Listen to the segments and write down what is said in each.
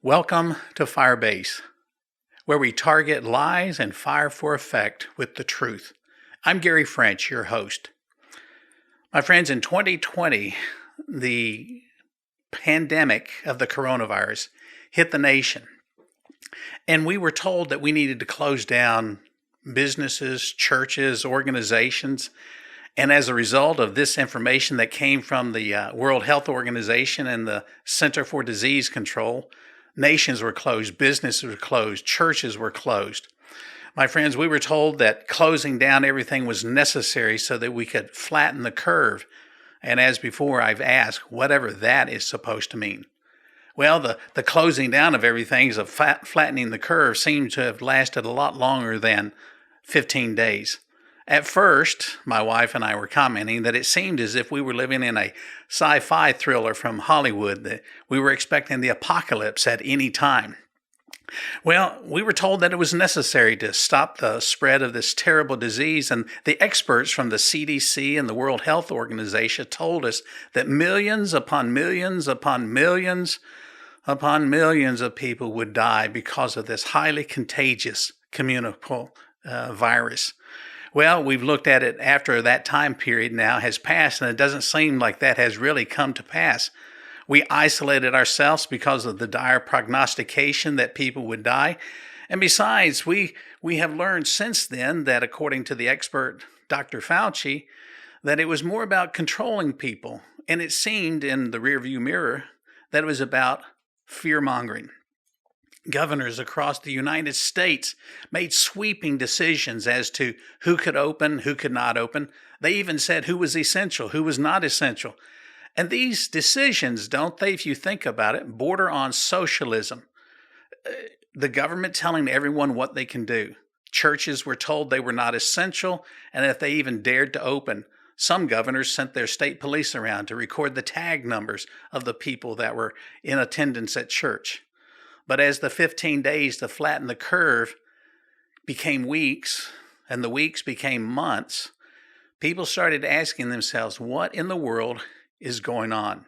Welcome to Firebase, where we target lies and fire for effect with the truth. I'm Gary French, your host. My friends, in 2020, the pandemic of the coronavirus hit the nation, and we were told that we needed to close down businesses, churches, organizations. And as a result of this information that came from the World Health Organization and the Center for Disease Control, nations were closed, businesses were closed, churches were closed. My friends, we were told that closing down everything was necessary so that we could flatten the curve. And as before, I've asked, whatever that is supposed to mean. Well, the closing down of everything, of flattening the curve, seemed to have lasted a lot longer than 15 days. At first, my wife and I were commenting that it seemed as if we were living in a sci-fi thriller from Hollywood, that we were expecting the apocalypse at any time. Well, we were told that it was necessary to stop the spread of this terrible disease, and the experts from the CDC and the World Health Organization told us that millions upon millions upon millions upon millions of people would die because of this highly contagious communicable virus. Well, we've looked at it after that time period now has passed, and it doesn't seem like that has really come to pass. We isolated ourselves because of the dire prognostication that people would die. And besides, we have learned since then that, according to the expert Dr. Fauci, that it was more about controlling people. And it seemed in the rearview mirror that it was about fear-mongering. Governors across the United States made sweeping decisions as to who could open, who could not open. They even said who was essential, who was not essential. And these decisions, don't they, if you think about it, border on socialism. The government telling everyone what they can do. Churches were told they were not essential, and if they even dared to open, some governors sent their state police around to record the tag numbers of the people that were in attendance at church. But as the 15 days to flatten the curve became weeks, and the weeks became months, people started asking themselves, what in the world is going on?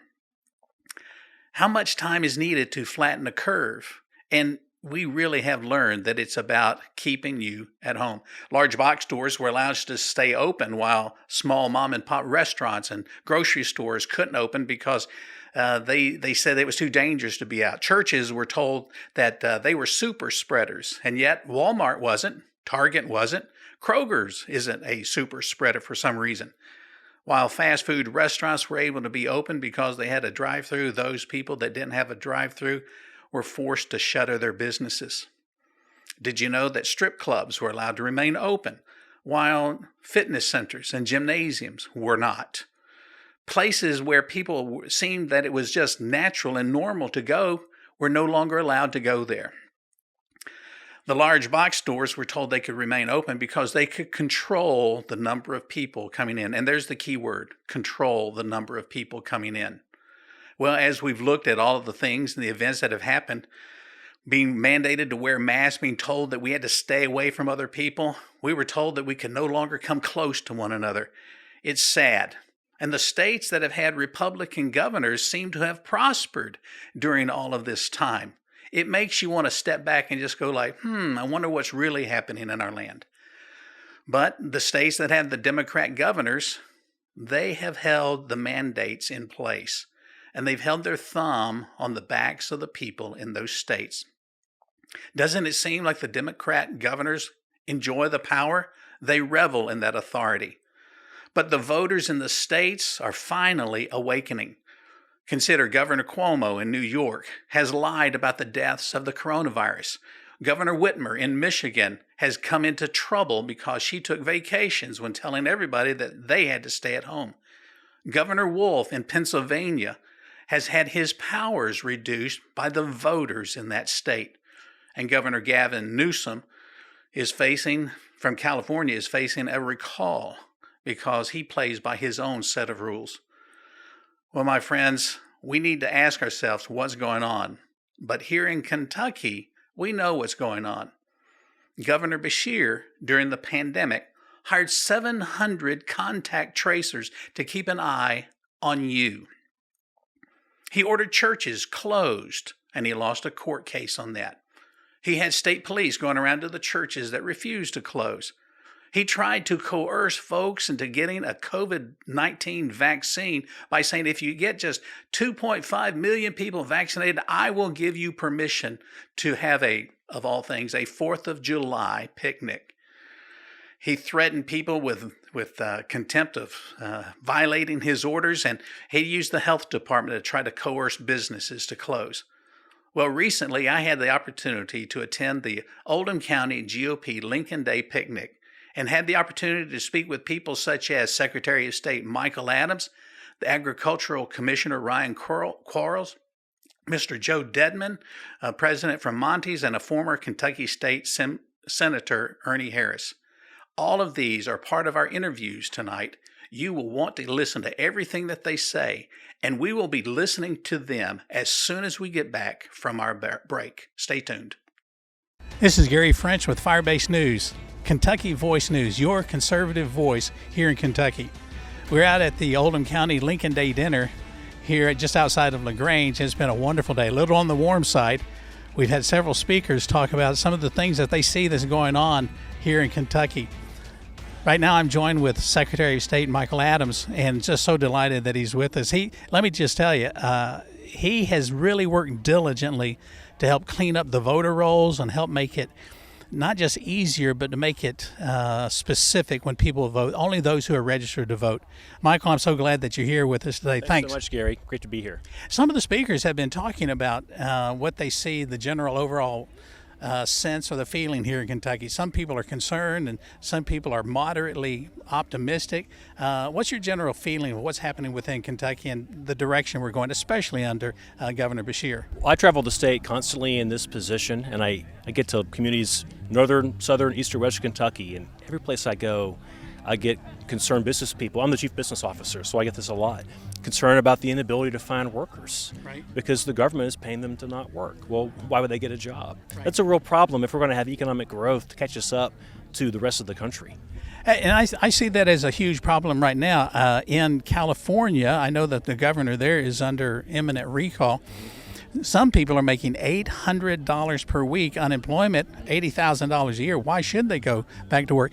How much time is needed to flatten the curve? And we really have learned that it's about keeping you at home. Large box stores were allowed to stay open while small mom and pop restaurants and grocery stores couldn't open because they said it was too dangerous to be out. Churches were told that they were super spreaders, and yet Walmart wasn't, Target wasn't, Kroger's isn't a super spreader for some reason. While fast food restaurants were able to be open because they had a drive-through, those people that didn't have a drive-through were forced to shutter their businesses. Did you know that strip clubs were allowed to remain open while fitness centers and gymnasiums were not? Places where people seemed that it was just natural and normal to go were no longer allowed to go there. The large box stores were told they could remain open because they could control the number of people coming in. And there's the key word, control the number of people coming in. Well, as we've looked at all of the things and the events that have happened, being mandated to wear masks, being told that we had to stay away from other people, we were told that we could no longer come close to one another. It's sad. And the states that have had Republican governors seem to have prospered during all of this time. It makes you want to step back and just go like, I wonder what's really happening in our land. But the states that have the Democrat governors, they have held the mandates in place. And they've held their thumb on the backs of the people in those states. Doesn't it seem like the Democrat governors enjoy the power? They revel in that authority. But the voters in the states are finally awakening. Consider Governor Cuomo in New York has lied about the deaths of the coronavirus. Governor Whitmer in Michigan has come into trouble because she took vacations when telling everybody that they had to stay at home. Governor Wolf in Pennsylvania has had his powers reduced by the voters in that state. And Governor Gavin Newsom from California is facing a recall because he plays by his own set of rules. Well, my friends, we need to ask ourselves what's going on. But here in Kentucky, we know what's going on. Governor Beshear, during the pandemic, hired 700 contact tracers to keep an eye on you. He ordered churches closed and he lost a court case on that. He had state police going around to the churches that refused to close. He tried to coerce folks into getting a COVID-19 vaccine by saying, if you get just 2.5 million people vaccinated, I will give you permission to have of all things, a 4th of July picnic. He threatened people with contempt of violating his orders, and he used the health department to try to coerce businesses to close. Well, recently I had the opportunity to attend the Oldham County GOP Lincoln Day picnic and had the opportunity to speak with people such as Secretary of State Michael Adams, the Agricultural Commissioner Ryan Quarles, Mr. Joe Dedman, President from Monty's, and a former Kentucky State Senator Ernie Harris. All of these are part of our interviews tonight. You will want to listen to everything that they say, and we will be listening to them as soon as we get back from our break. Stay tuned. This is Gary French with Firebase News, Kentucky Voice News, your conservative voice here in Kentucky. We're out at the Oldham County Lincoln Day dinner here just outside of LaGrange. It's been a wonderful day, a little on the warm side. We've had several speakers talk about some of the things that they see that's going on here in Kentucky. Right now I'm joined with Secretary of State Michael Adams, and just so delighted that he's with us. Let me just tell you, he has really worked diligently to help clean up the voter rolls and help make it not just easier, but to make it specific when people vote, only those who are registered to vote. Michael, I'm so glad that you're here with us today. Thanks so much, Gary. Great to be here. Some of the speakers have been talking about what they see, the general overall sense or the feeling here in Kentucky. Some people are concerned and some people are moderately optimistic. What's your general feeling of what's happening within Kentucky and the direction we're going, especially under Governor Beshear? Well, I travel the state constantly in this position, and I get to communities northern, southern, eastern, western Kentucky, and every place I go, I get concerned business people. I'm the chief business officer, so I get this a lot. Concerned about the inability to find workers, right, because the government is paying them to not work. Well, why would they get a job? Right. That's a real problem if we're going to have economic growth to catch us up to the rest of the country. And I see that as a huge problem right now. In California, I know that the governor there is under imminent recall. Some people are making $800 per week unemployment, $80,000 a year. Why should they go back to work?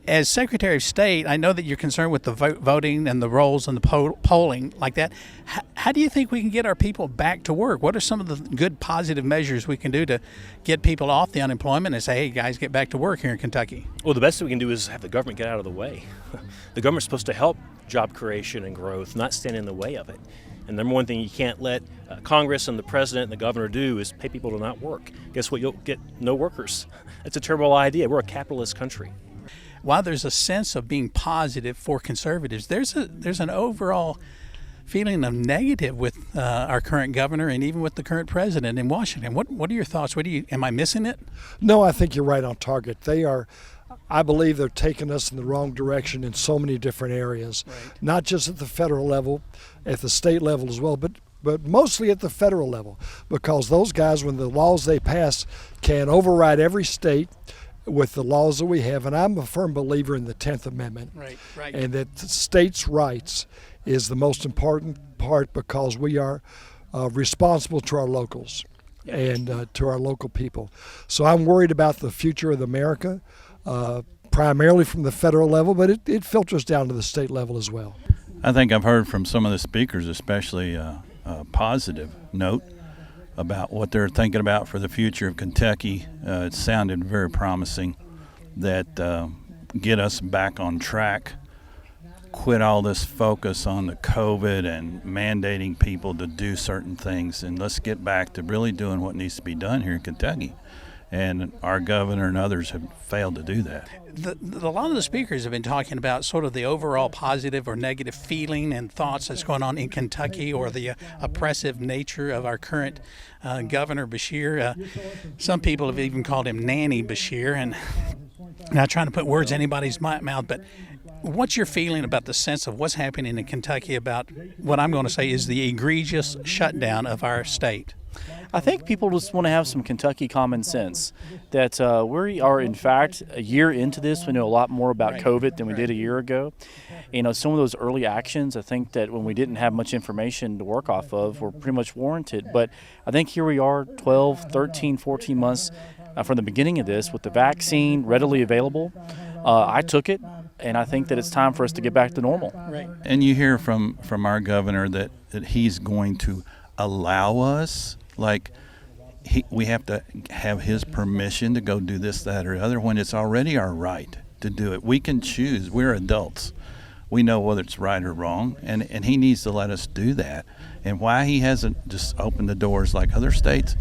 As Secretary of State, I know that you're concerned with the voting and the rolls and the polling like that. How do you think we can get our people back to work? What are some of the good positive measures we can do to get people off the unemployment and say, hey, guys, get back to work here in Kentucky? Well, the best thing we can do is have the government get out of the way. The government's supposed to help job creation and growth, not stand in the way of it. And the number one thing you can't let Congress and the president and the governor do is pay people to not work. Guess what? You'll get no workers. That's a terrible idea. We're a capitalist country. While there's a sense of being positive for conservatives, there's an overall feeling of negative with our current governor and even with the current president in Washington. What are your thoughts? Am I missing it? No, I think you're right on target. I believe they're taking us in the wrong direction in so many different areas, right, not just at the federal level, at the state level as well, but mostly at the federal level, because those guys, when the laws they pass can override every state with the laws that we have, and I'm a firm believer in the 10th Amendment, right, and that states' rights is the most important part because we are responsible to our locals and to our local people. So I'm worried about the future of America, primarily from the federal level, but it filters down to the state level as well. I think I've heard from some of the speakers, especially a positive note about what they're thinking about for the future of Kentucky. It sounded very promising that get us back on track, quit all this focus on the COVID and mandating people to do certain things, and let's get back to really doing what needs to be done here in Kentucky. And our governor and others have failed to do that. A lot of the speakers have been talking about sort of the overall positive or negative feeling and thoughts that's going on in Kentucky, or the oppressive nature of our current Governor Beshear. Some people have even called him Nanny Beshear, and not trying to put words in anybody's mouth, but what's your feeling about the sense of what's happening in Kentucky about what I'm going to say is the egregious shutdown of our state? I think people just want to have some Kentucky common sense that we are, in fact, a year into this. We know a lot more about COVID than we did a year ago. You know, some of those early actions, I think that when we didn't have much information to work off of, were pretty much warranted. But I think here we are 12, 13, 14 months from the beginning of this with the vaccine readily available. I took it, and I think that it's time for us to get back to normal. Right. And you hear from our governor that he's going to allow us, we have to have his permission to go do this, that, or other, when it's already our right to do it. We can choose. We're adults. We know whether it's right or wrong, and he needs to let us do that. And why he hasn't just opened the doors like other states,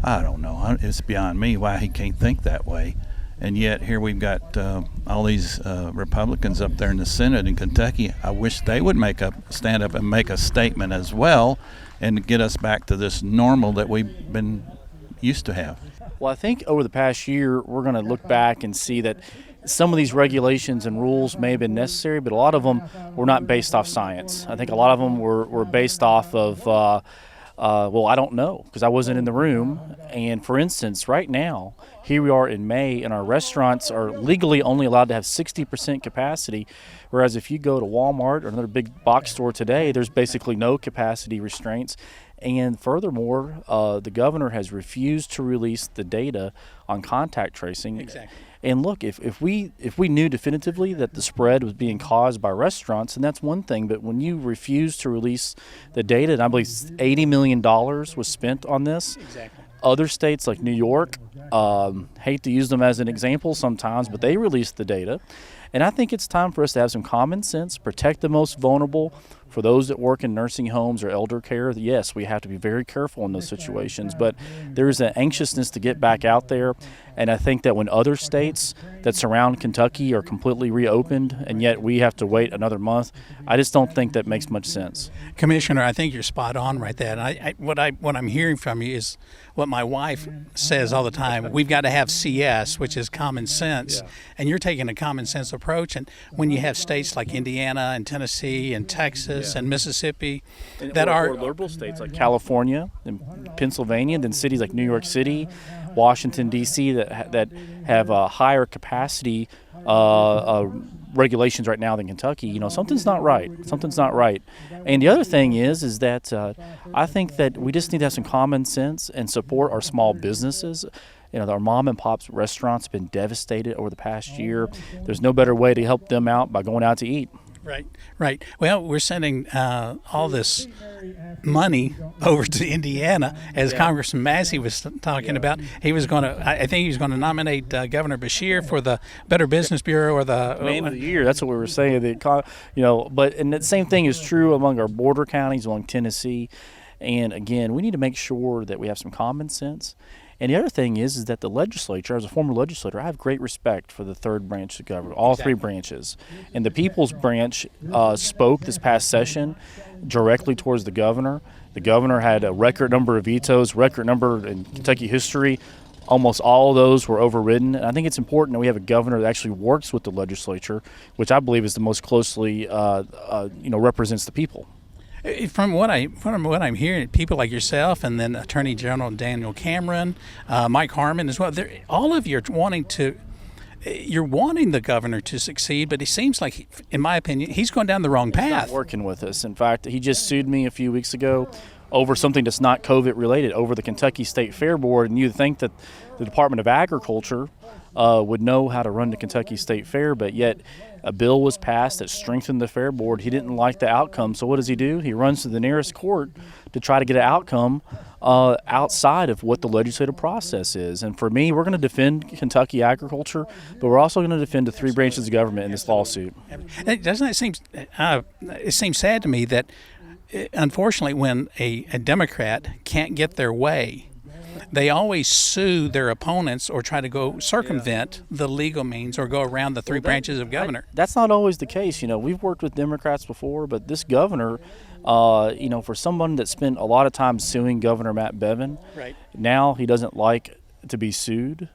I don't know. It's beyond me why he can't think that way. And yet here we've got all these Republicans up there in the Senate in Kentucky. I wish they would stand up and make a statement as well and get us back to this normal that we've been used to have. Well, I think over the past year, we're going to look back and see that some of these regulations and rules may have been necessary, but a lot of them were not based off science. I think a lot of them were based off of, well, I don't know, because I wasn't in the room. And for instance, right now, here we are in May, and our restaurants are legally only allowed to have 60% capacity, whereas if you go to Walmart or another big box store today, there's basically no capacity restraints. And furthermore, the governor has refused to release the data on contact tracing. Exactly. And look, if we knew definitively that the spread was being caused by restaurants, and that's one thing, but when you refuse to release the data, and I believe $80 million was spent on this. Exactly. Other states like New York, hate to use them as an example sometimes, but they released the data. And I think it's time for us to have some common sense, protect the most vulnerable. For those that work in nursing homes or elder care, yes, we have to be very careful in those situations. But there's an anxiousness to get back out there. And I think that when other states that surround Kentucky are completely reopened, and yet we have to wait another month, I just don't think that makes much sense. Commissioner, I think you're spot on right there. And what I'm hearing from you is what my wife says all the time. We've got to have CS, which is common sense. Yeah. And you're taking a common sense approach. And when you have states like Indiana and Tennessee and Texas and Mississippi or liberal states like California and Pennsylvania, and then cities like New York City, Washington, D.C. that have a higher capacity regulations right now than Kentucky, you know, something's not right. Something's not right. And the other thing is that I think that we just need to have some common sense and support our small businesses. You know, our mom and pop's restaurants have been devastated over the past year. There's no better way to help them out by going out to eat. Right. Well, we're sending all this money over to Indiana, as Congressman Massey was talking about. He was going to, I think he was going to nominate Governor Beshear for the Better Business Bureau or the Man of the Year. That's what we were saying. And the same thing is true among our border counties, along Tennessee. And again, we need to make sure that we have some common sense. And the other thing is that the legislature, as a former legislator, I have great respect for the third branch of government, all three branches. And the People's Branch spoke this past session directly towards the governor. The governor had a record number of vetoes, record number in Kentucky history. Almost all of those were overridden. And I think it's important that we have a governor that actually works with the legislature, which I believe is the most closely, represents the people. From what I'm hearing, people like yourself, and then Attorney General Daniel Cameron, Mike Harmon as well. All of you are wanting the governor to succeed, but it seems like, in my opinion, he's going down the wrong path. He's not working with us. In fact, he just sued me a few weeks ago over something that's not COVID related, over the Kentucky State Fair Board, and you'd think that the Department of Agriculture would know how to run the Kentucky State Fair, but yet a bill was passed that strengthened the Fair Board. He didn't like the outcome, so what does he do? He runs to the nearest court to try to get an outcome outside of what the legislative process is. And for me, we're going to defend Kentucky agriculture, but we're also going to defend the three branches of government in this lawsuit. Doesn't it seem? It seems sad to me that, unfortunately, when a Democrat can't get their way, they always sue their opponents or try to go circumvent the legal means or go around the three branches of government. That's not always the case. You know, we've worked with Democrats before, but this governor, for someone that spent a lot of time suing Governor Matt Bevin, right. Now he doesn't like to be sued.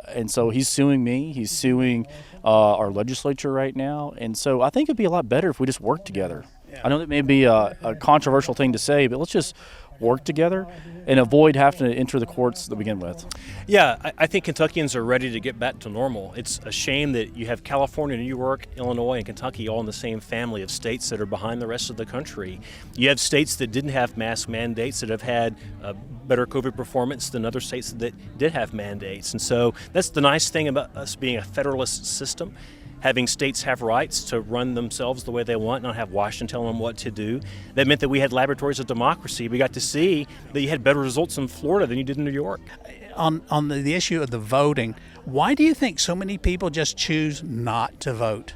and so he's suing me. He's suing our legislature right now. And so I think it'd be a lot better if we just worked together. I know that may be a controversial thing to say, but let's just work together and avoid having to enter the courts to begin with. Yeah, I think Kentuckians are ready to get back to normal. It's a shame that you have California, New York, Illinois, and Kentucky all in the same family of states that are behind the rest of the country. You have states that didn't have mask mandates that have had better COVID performance than other states that did have mandates. And so that's the nice thing about us being a federalist system. Having states have rights to run themselves the way they want, not have Washington telling them what to do. That meant that we had laboratories of democracy. We got to see that you had better results in Florida than you did in New York. On the issue of the voting, why do you think so many people just choose not to vote?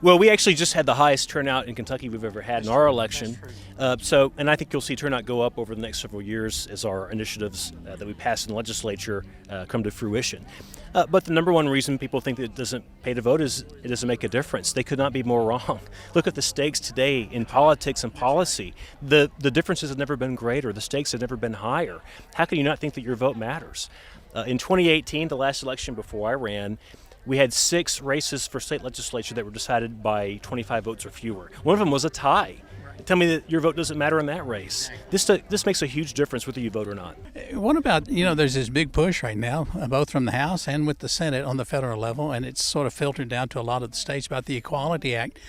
Well, we actually just had the highest turnout in Kentucky we've ever had in our election. And I think you'll see turnout go up over the next several years as our initiatives that we pass in the legislature come to fruition. But the number one reason people think that it doesn't pay to vote is it doesn't make a difference. They could not be more wrong. Look at the stakes today in politics and policy. The differences have never been greater. The stakes have never been higher. How can you not think that your vote matters? In 2018, the last election before I ran, we had 6 races for state legislature that were decided by 25 votes or fewer. One of them was a tie. Tell me that your vote doesn't matter in that race. This makes a huge difference whether you vote or not. What about, there's this big push right now, both from the House and with the Senate on the federal level, and it's sort of filtered down to a lot of the states about the Equality Act.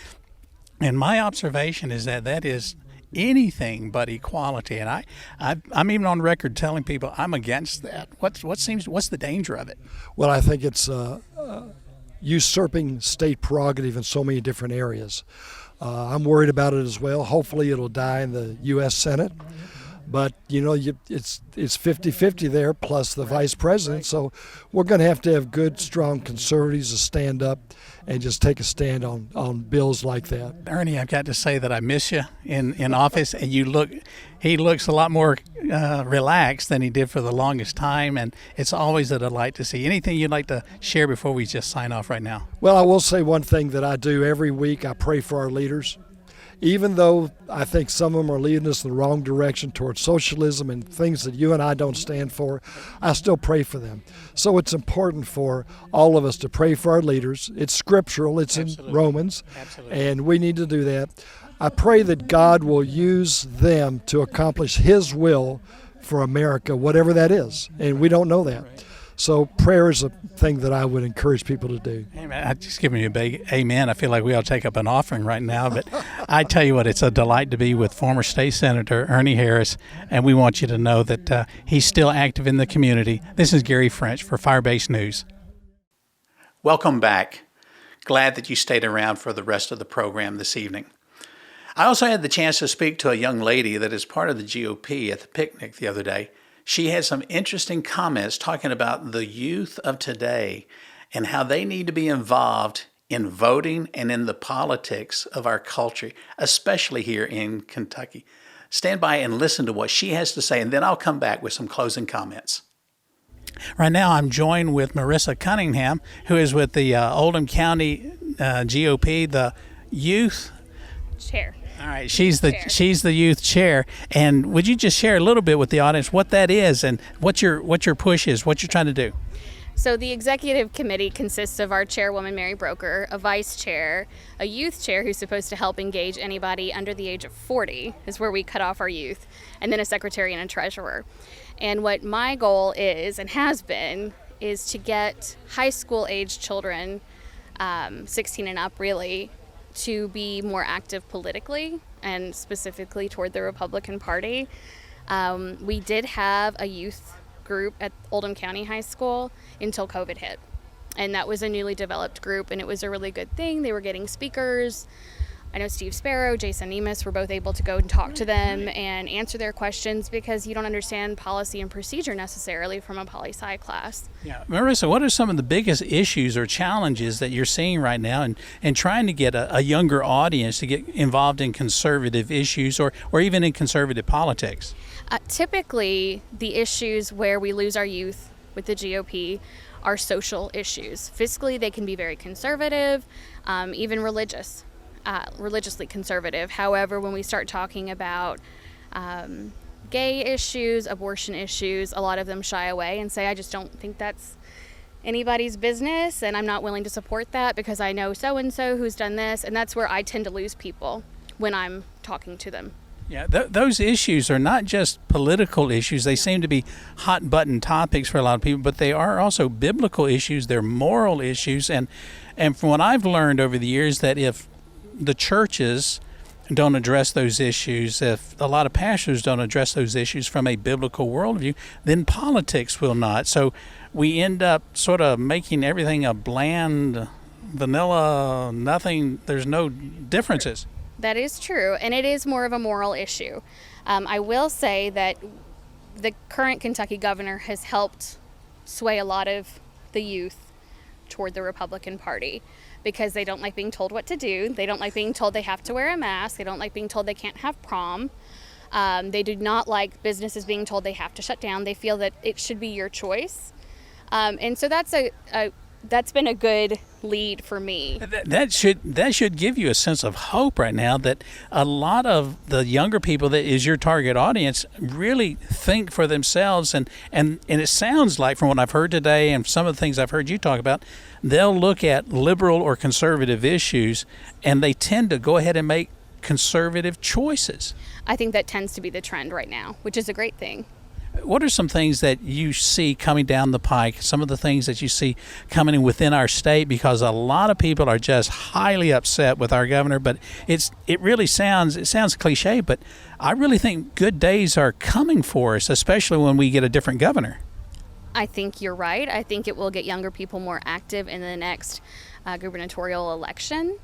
And my observation is that is anything but equality, and I'm even on record telling people I'm against that. What's the danger of it? Well, I think it's usurping state prerogative in so many different areas. I'm worried about it as well. Hopefully it'll die in the U.S. Senate. But, it's 50-50 there, plus the vice president. So we're going to have good, strong conservatives to stand up and just take a stand on bills like that. Ernie, I've got to say that I miss you in office, and he looks a lot more relaxed than he did for the longest time, and it's always a delight to see. Anything you'd like to share before we just sign off right now? Well, I will say one thing that I do every week. I pray for our leaders. Even though I think some of them are leading us in the wrong direction towards socialism and things that you and I don't stand for, I still pray for them. So it's important for all of us to pray for our leaders. It's scriptural. It's in Romans. Absolutely. And we need to do that. I pray that God will use them to accomplish His will for America, whatever that is. And we don't know that. So prayer is a thing that I would encourage people to do. Amen. I'm just giving you a big amen. I feel like we ought to take up an offering right now. But I tell you what, it's a delight to be with former state senator Ernie Harris, and we want you to know that he's still active in the community. This is Gary French for Firebase News. Welcome back. Glad that you stayed around for the rest of the program this evening. I also had the chance to speak to a young lady that is part of the GOP at the picnic the other day. She had some interesting comments talking about the youth of today and how they need to be involved in voting and in the politics of our culture, especially here in Kentucky. Stand by and listen to what she has to say, and then I'll come back with some closing comments. Right now, I'm joined with Marissa Cunningham, who is with the Oldham County GOP, the youth chair. All right, she's the youth chair, and would you just share a little bit with the audience what that is and what your push is, what you're trying to do? So the executive committee consists of our chairwoman, Mary Broker, a vice chair, a youth chair who's supposed to help engage anybody under the age of 40, is where we cut off our youth, and then a secretary and a treasurer. And what my goal is, and has been, is to get high school age children, 16 and up really, to be more active politically and specifically toward the Republican Party. We did have a youth group at Oldham County High School until COVID hit. And that was a newly developed group, and it was a really good thing. They were getting speakers. I know Steve Sparrow, Jason Nemus were both able to go and talk to them and answer their questions because you don't understand policy and procedure necessarily from a poli-sci class. Yeah, Marissa, what are some of the biggest issues or challenges that you're seeing right now and trying to get a younger audience to get involved in conservative issues or even in conservative politics? Typically, the issues where we lose our youth with the GOP are social issues. Fiscally, they can be very conservative, even religiously conservative. However, when we start talking about gay issues, abortion issues, a lot of them shy away and say, I just don't think that's anybody's business, and I'm not willing to support that because I know so-and-so who's done this, and that's where I tend to lose people when I'm talking to them. Yeah, those issues are not just political issues. They seem to be hot button topics for a lot of people, but they are also biblical issues. They're moral issues. And from what I've learned over the years, that if the churches don't address those issues, if a lot of pastors don't address those issues from a biblical worldview, then politics will not. So we end up sort of making everything a bland, vanilla, nothing, there's no differences. That is true, and it is more of a moral issue. I will say that the current Kentucky governor has helped sway a lot of the youth toward the Republican Party because they don't like being told what to do. They don't like being told they have to wear a mask. They don't like being told they can't have prom. They do not like businesses being told they have to shut down. They feel that it should be your choice. And so that's been a good lead for me. That should give you a sense of hope right now, that a lot of the younger people that is your target audience really think for themselves, and it sounds like, from what I've heard today and some of the things I've heard you talk about, they'll look at liberal or conservative issues and they tend to go ahead and make conservative choices. I think that tends to be the trend right now, which is a great thing. What are some things that you see coming down the pike, some of the things that you see coming in within our state? Because a lot of people are just highly upset with our governor, but it sounds cliche, but I really think good days are coming for us, especially when we get a different governor. I think you're right. I think it will get younger people more active in the next gubernatorial election.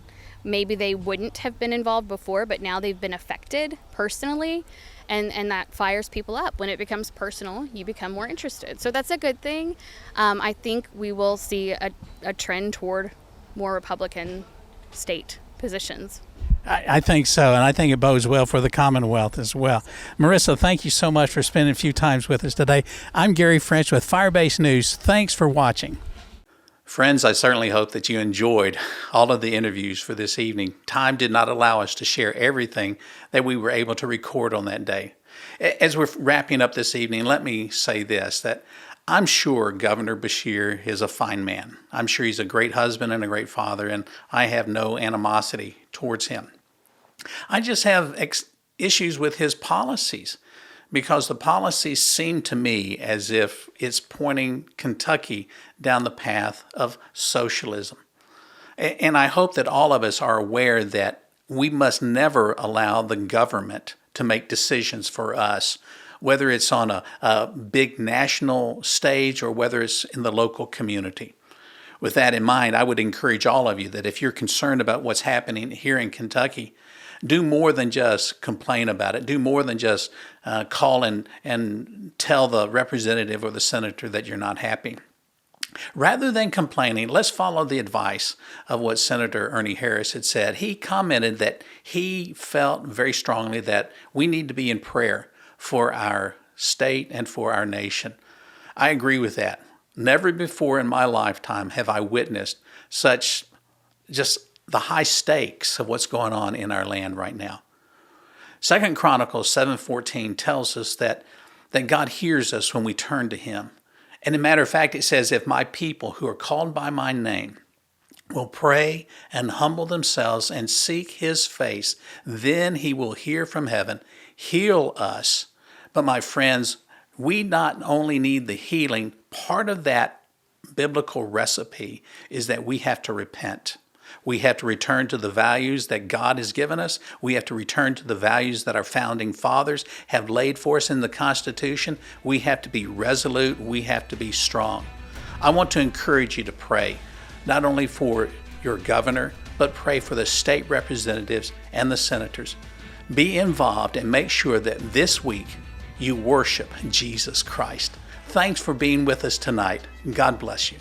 Maybe they wouldn't have been involved before, but now they've been affected personally. And that fires people up. When it becomes personal, you become more interested. So that's a good thing. I think we will see a trend toward more Republican state positions. I think so, and I think it bodes well for the Commonwealth as well. Marissa, thank you so much for spending a few times with us today. I'm Gary French with Firebase News. Thanks for watching. Friends, I certainly hope that you enjoyed all of the interviews for this evening. Time did not allow us to share everything that we were able to record on that day. As we're wrapping up this evening, let me say this, that I'm sure Governor Beshear is a fine man. I'm sure he's a great husband and a great father, and I have no animosity towards him. I just have issues with his policies, because the policies seem to me as if it's pointing Kentucky down the path of socialism. And I hope that all of us are aware that we must never allow the government to make decisions for us, whether it's on a big national stage or whether it's in the local community. With that in mind, I would encourage all of you that if you're concerned about what's happening here in Kentucky, do more than just complain about it. Do more than just call and tell the representative or the senator that you're not happy. Rather than complaining, let's follow the advice of what Senator Ernie Harris had said. He commented that he felt very strongly that we need to be in prayer for our state and for our nation. I agree with that. Never before in my lifetime have I witnessed such just the high stakes of what's going on in our land right now. 2 Chronicles 7:14 tells us that God hears us when we turn to him. And as a matter of fact, it says, if my people who are called by my name will pray and humble themselves and seek his face, then he will hear from heaven, heal us. But my friends, we not only need the healing, part of that biblical recipe is that we have to repent. We have to return to the values that God has given us. We have to return to the values that our founding fathers have laid for us in the Constitution. We have to be resolute. We have to be strong. I want to encourage you to pray, not only for your governor, but pray for the state representatives and the senators. Be involved and make sure that this week you worship Jesus Christ. Thanks for being with us tonight. God bless you.